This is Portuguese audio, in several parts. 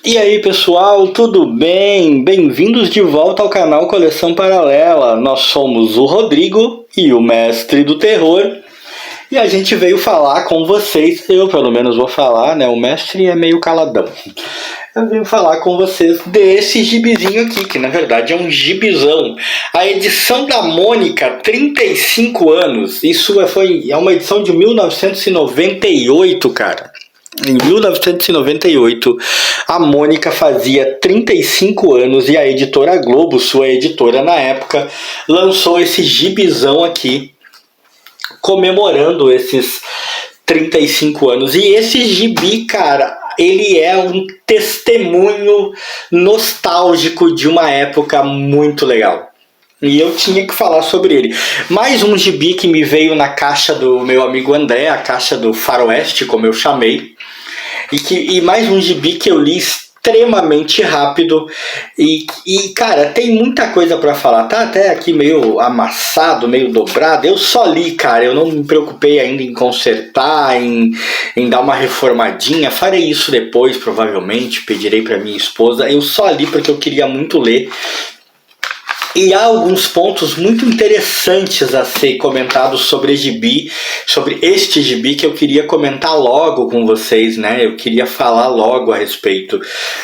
E aí pessoal, tudo bem? Bem-vindos de volta ao canal Coleção Paralela. Nós somos o Rodrigo e o Mestre do Terror. E a gente veio falar com vocês, eu pelo menos vou falar, né? O Mestre é meio caladão. Eu venho falar com vocês desse gibizinho aqui, que na verdade é um gibizão. A edição da Mônica, 35 anos. Isso é uma edição de 1998, cara. Em 1998, a Mônica fazia 35 anos e a editora Globo, sua editora na época, lançou esse gibizão aqui, comemorando esses 35 anos. E esse gibi, cara, ele é um testemunho nostálgico de uma época muito legal. E eu tinha que falar sobre ele. Mais um gibi que me veio na caixa do meu amigo André, a caixa do Faroeste, como eu chamei. E mais um gibi que eu li extremamente rápido. E cara, tem muita coisa pra falar. Tá até aqui meio amassado, meio dobrado. Eu só li, cara. Eu não me preocupei ainda em consertar, em dar uma reformadinha. Farei isso depois, provavelmente. Pedirei pra minha esposa. Eu só li porque eu queria muito ler. E há alguns pontos muito interessantes a ser comentados sobre este gibi que eu queria comentar logo com vocês, né? Eu queria falar logo a respeito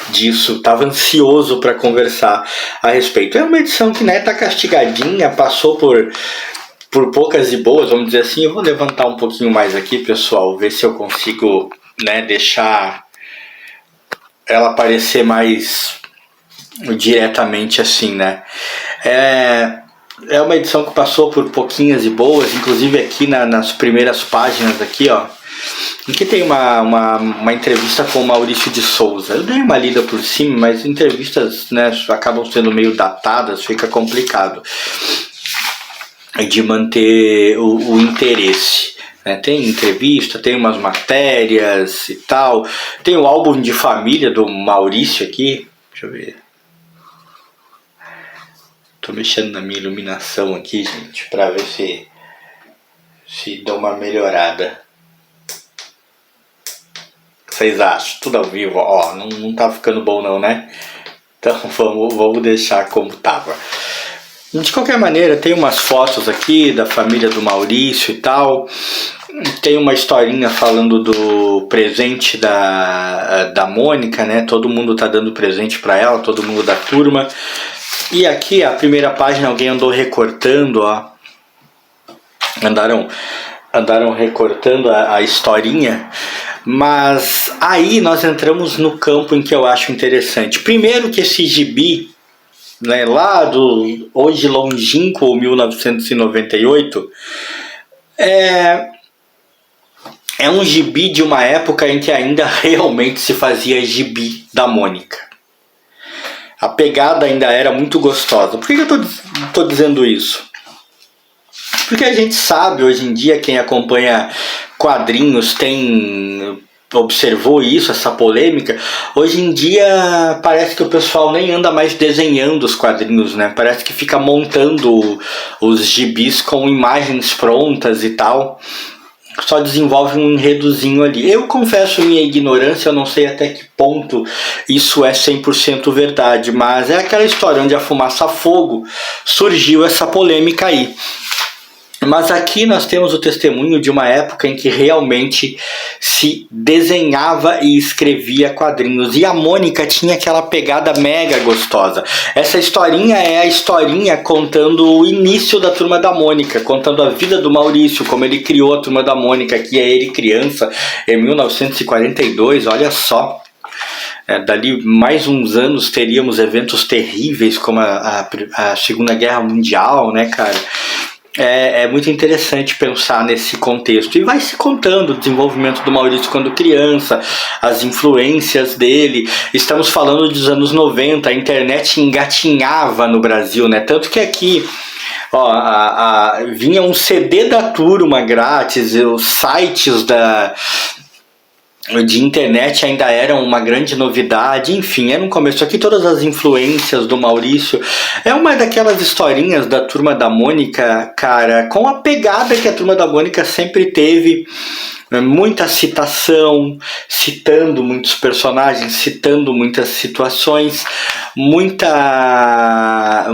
disso, tava ansioso para conversar a respeito. É uma edição que, né, tá castigadinha, passou por poucas e boas, vamos dizer assim. Eu vou levantar um pouquinho mais aqui, pessoal, ver se eu consigo, né, deixar ela aparecer mais diretamente assim, né? É uma edição que passou por pouquinhas e boas, inclusive aqui nas primeiras páginas aqui, ó, em que tem uma entrevista com o Maurício de Souza. Eu dei uma lida por cima, mas entrevistas, né, acabam sendo meio datadas, fica complicado de manter o interesse. Tem entrevista, tem umas matérias e tal, tem o álbum de família do Maurício aqui, deixa eu ver. Tô mexendo na minha iluminação aqui, gente, pra ver se dá uma melhorada. Vocês acham? Tudo ao vivo, ó, não tá ficando bom não, né? Então vamos deixar como tava. De qualquer maneira, tem umas fotos aqui da família do Maurício e tal. Tem uma historinha falando do presente da Mônica, né? Todo mundo tá dando presente pra ela, todo mundo da turma. E aqui a primeira página alguém andou recortando, ó. Andaram recortando a historinha. Mas aí nós entramos no campo em que eu acho interessante. Primeiro que esse gibi, né, lá do hoje longínquo 1998, é um gibi de uma época em que ainda realmente se fazia gibi da Mônica. A pegada ainda era muito gostosa. Por que eu tô dizendo isso? Porque a gente sabe, hoje em dia, quem acompanha quadrinhos observou isso, essa polêmica. Hoje em dia parece que o pessoal nem anda mais desenhando os quadrinhos, né? Parece que fica montando os gibis com imagens prontas e tal. Só desenvolve um enredozinho ali. Eu confesso minha ignorância, eu não sei até que ponto isso é 100% verdade, mas é aquela história onde a fumaça fogo surgiu essa polêmica aí. Mas aqui nós temos o testemunho de uma época em que realmente se desenhava e escrevia quadrinhos. E a Mônica tinha aquela pegada mega gostosa. Essa historinha é a historinha contando o início da Turma da Mônica, contando a vida do Maurício, como ele criou a Turma da Mônica, que é ele criança, em 1942, olha só. Dali mais uns anos teríamos eventos terríveis como a Segunda Guerra Mundial, né, cara? É muito interessante pensar nesse contexto. E vai se contando o desenvolvimento do Maurício quando criança, as influências dele. Estamos falando dos anos 90, a internet engatinhava no Brasil, né? Tanto que aqui, ó, vinha um CD da turma grátis, os sites de internet ainda eram uma grande novidade, enfim, era um começo. Aqui todas as influências do Maurício, é uma daquelas historinhas da Turma da Mônica, cara, com a pegada que a Turma da Mônica sempre teve muita citação, citando muitos personagens, citando muitas situações, muita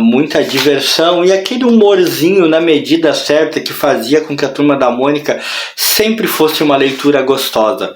diversão e aquele humorzinho na medida certa que fazia com que a Turma da Mônica sempre fosse uma leitura gostosa.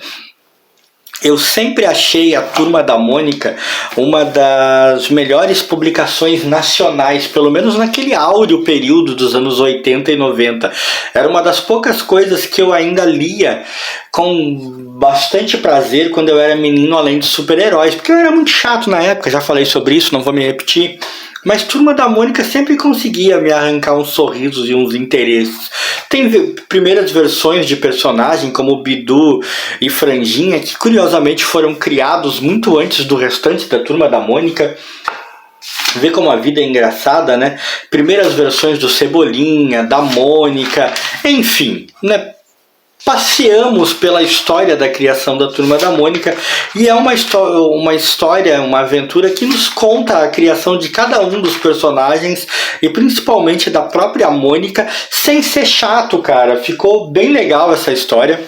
Eu sempre achei a Turma da Mônica uma das melhores publicações nacionais, pelo menos naquele áureo período dos anos 80 e 90. Era uma das poucas coisas que eu ainda lia com bastante prazer quando eu era menino, além de super-heróis, porque eu era muito chato na época, já falei sobre isso, não vou me repetir. Mas Turma da Mônica sempre conseguia me arrancar uns sorrisos e uns interesses. Tem primeiras versões de personagem como Bidu e Franjinha que curiosamente foram criados muito antes do restante da Turma da Mônica. Vê como a vida é engraçada, né? Primeiras versões do Cebolinha, da Mônica, enfim, né? Passeamos pela história da criação da Turma da Mônica e é uma história, uma aventura que nos conta a criação de cada um dos personagens e principalmente da própria Mônica, sem ser chato, cara. Ficou bem legal essa história,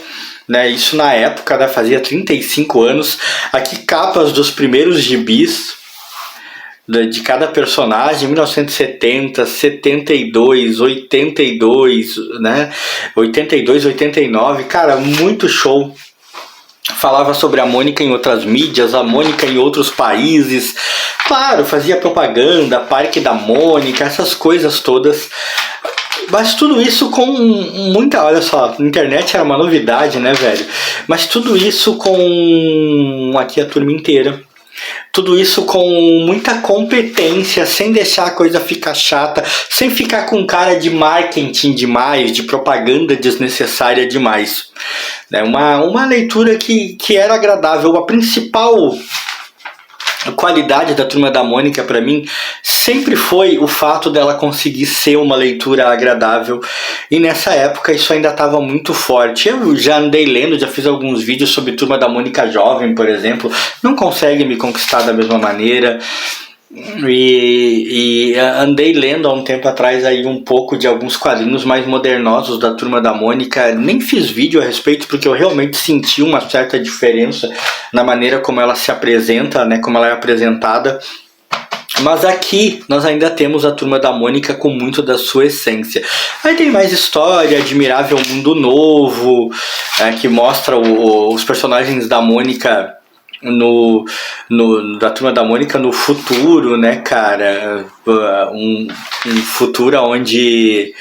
né? Isso na época, né? Fazia 35 anos. Aqui capas dos primeiros gibis de cada personagem, 1970, 72, 82, né? 82, 89, cara, muito show. Falava sobre a Mônica em outras mídias, a Mônica em outros países. Claro, fazia propaganda, Parque da Mônica, essas coisas todas. Mas tudo isso com muita... Olha só, a internet era uma novidade, né, velho? Mas tudo isso com... Aqui a turma inteira. Tudo isso com muita competência, sem deixar a coisa ficar chata, sem ficar com cara de marketing demais, de propaganda desnecessária demais. É uma leitura que era agradável. A principal qualidade da Turma da Mônica para mim sempre foi o fato dela conseguir ser uma leitura agradável, e nessa época isso ainda estava muito forte. Eu já andei lendo, já fiz alguns vídeos sobre Turma da Mônica jovem, por exemplo, não consegue me conquistar da mesma maneira. E andei lendo há um tempo atrás aí um pouco de alguns quadrinhos mais modernosos da Turma da Mônica. Nem fiz vídeo a respeito porque eu realmente senti uma certa diferença na maneira como ela se apresenta, né, como ela é apresentada. Mas aqui nós ainda temos a Turma da Mônica com muito da sua essência. Aí tem mais história, Admirável Mundo Novo, que mostra os personagens da Mônica da Turma da Mônica no futuro, né, cara? Um futuro onde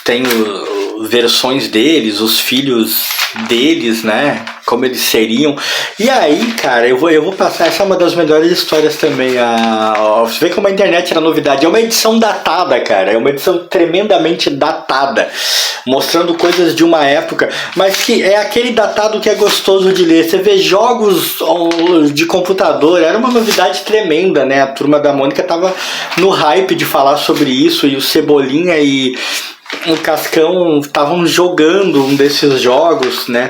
tem versões deles, os filhos deles, né? Como eles seriam. E aí, cara, eu vou passar. Essa é uma das melhores histórias também. Você vê como a internet era novidade. É uma edição datada, cara. É uma edição tremendamente datada, mostrando coisas de uma época, mas que é aquele datado que é gostoso de ler. Você vê jogos de computador, era uma novidade tremenda, né? A Turma da Mônica tava no hype de falar sobre isso, e o Cebolinha e o Cascão estavam jogando um desses jogos, né?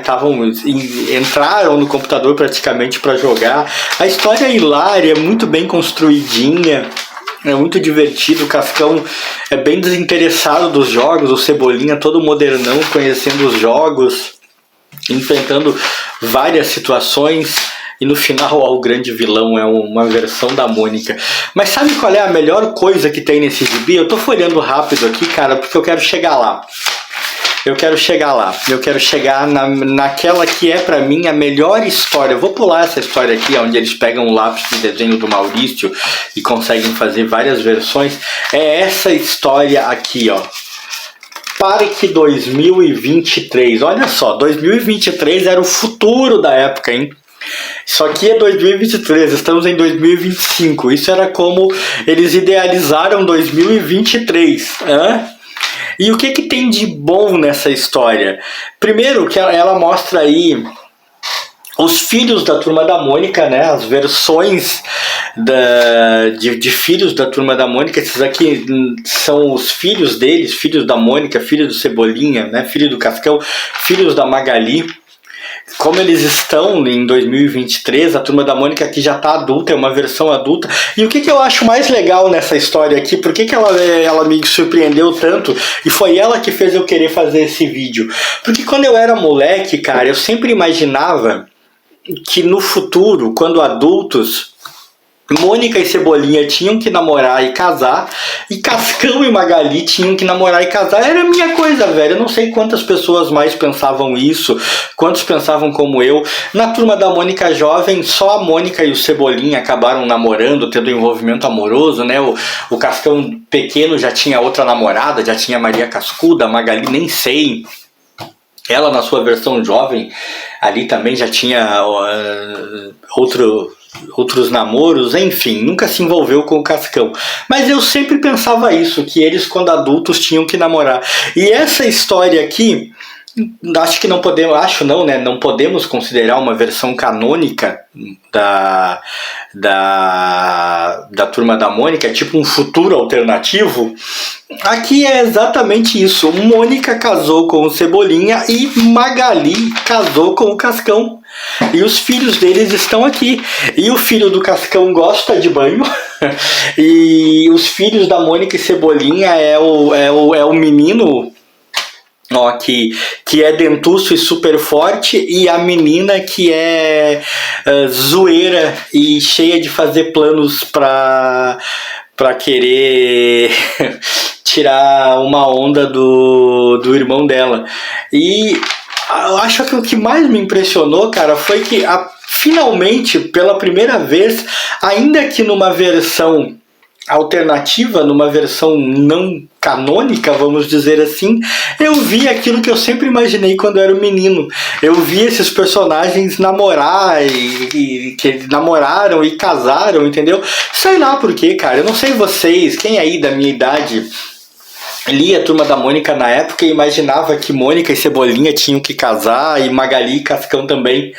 Entraram no computador praticamente para jogar. A história é hilária, é muito bem construidinha, é muito divertido. O Cascão é bem desinteressado dos jogos, o Cebolinha todo modernão, conhecendo os jogos, enfrentando várias situações. E no final o grande vilão é uma versão da Mônica. Mas sabe qual é a melhor coisa que tem nesse gibi? Eu tô folhando rápido aqui, cara, porque eu quero chegar lá. Eu quero chegar naquela que é pra mim a melhor história. Eu vou pular essa história aqui, onde eles pegam o lápis de desenho do Maurício e conseguem fazer várias versões. É essa história aqui, ó. Parque 2023. Olha só, 2023 era o futuro da época, hein? Isso aqui é 2023, estamos em 2025. Isso era como eles idealizaram 2023. E o que tem de bom nessa história? Primeiro que ela mostra aí os filhos da Turma da Mônica, né? As versões de filhos da Turma da Mônica. Esses aqui são os filhos deles, filhos da Mônica, filho do Cebolinha, né? Filho do Cascão, filhos da Magali. como eles estão em 2023, a Turma da Mônica aqui já tá adulta, é uma versão adulta. E o que eu acho mais legal nessa história aqui, por que ela me surpreendeu tanto, e foi ela que fez eu querer fazer esse vídeo? Porque quando eu era moleque, cara, eu sempre imaginava que no futuro, quando adultos, Mônica e Cebolinha tinham que namorar e casar, e Cascão e Magali tinham que namorar e casar. Era a minha coisa, velho. Eu não sei quantas pessoas mais pensavam isso, quantos pensavam como eu. Na Turma da Mônica jovem, só a Mônica e o Cebolinha acabaram namorando, tendo envolvimento amoroso, né? O Cascão pequeno já tinha outra namorada, já tinha Maria Cascuda, a Magali nem sei. Ela, na sua versão jovem, ali também já tinha outros namoros, enfim, nunca se envolveu com o Cascão. Mas eu sempre pensava isso, que eles, quando adultos, tinham que namorar. E essa história aqui, acho que não podemos, não podemos considerar uma versão canônica da Turma da Mônica, é tipo um futuro alternativo. Aqui é exatamente isso. Mônica casou com o Cebolinha e Magali casou com o Cascão. E os filhos deles estão aqui. E o filho do Cascão gosta de banho. E os filhos da Mônica e Cebolinha é o menino, ó, que é dentuço e super forte, e a menina que é zoeira e cheia de fazer planos pra querer tirar uma onda do irmão dela. E eu acho que o que mais me impressionou, cara, foi que finalmente, pela primeira vez, ainda que numa versão alternativa, numa versão não canônica, vamos dizer assim, eu vi aquilo que eu sempre imaginei quando eu era um menino. Eu vi esses personagens namorar e que namoraram e casaram, entendeu? Sei lá por quê, cara. Eu não sei vocês, quem aí da minha idade lia a Turma da Mônica na época e imaginava que Mônica e Cebolinha tinham que casar, e Magali e Cascão também.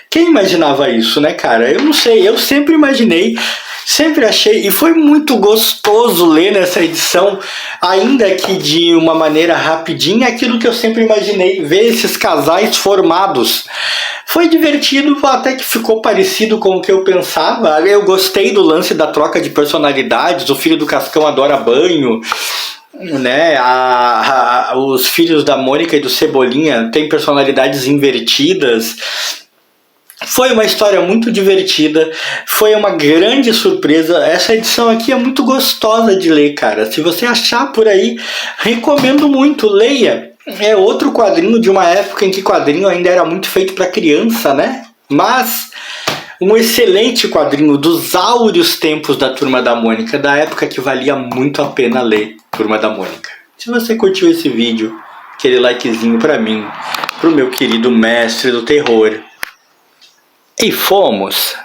Quem imaginava isso, né, cara? Eu não sei, eu sempre imaginei, sempre achei, e foi muito gostoso ler nessa edição, ainda que de uma maneira rapidinha, aquilo que eu sempre imaginei, ver esses casais formados. Foi divertido, até que ficou parecido com o que eu pensava. Eu gostei do lance da troca de personalidades, o filho do Cascão adora banho, né? Os filhos da Mônica e do Cebolinha têm personalidades invertidas. Foi uma história muito divertida, foi uma grande surpresa. Essa edição aqui é muito gostosa de ler, cara. Se você achar por aí, recomendo muito, leia. É outro quadrinho de uma época em que quadrinho ainda era muito feito para criança, né? Mas um excelente quadrinho dos áureos tempos da Turma da Mônica, da época que valia muito a pena ler Turma da Mônica. Se você curtiu esse vídeo, aquele likezinho pra mim, pro meu querido mestre do terror. E fomos!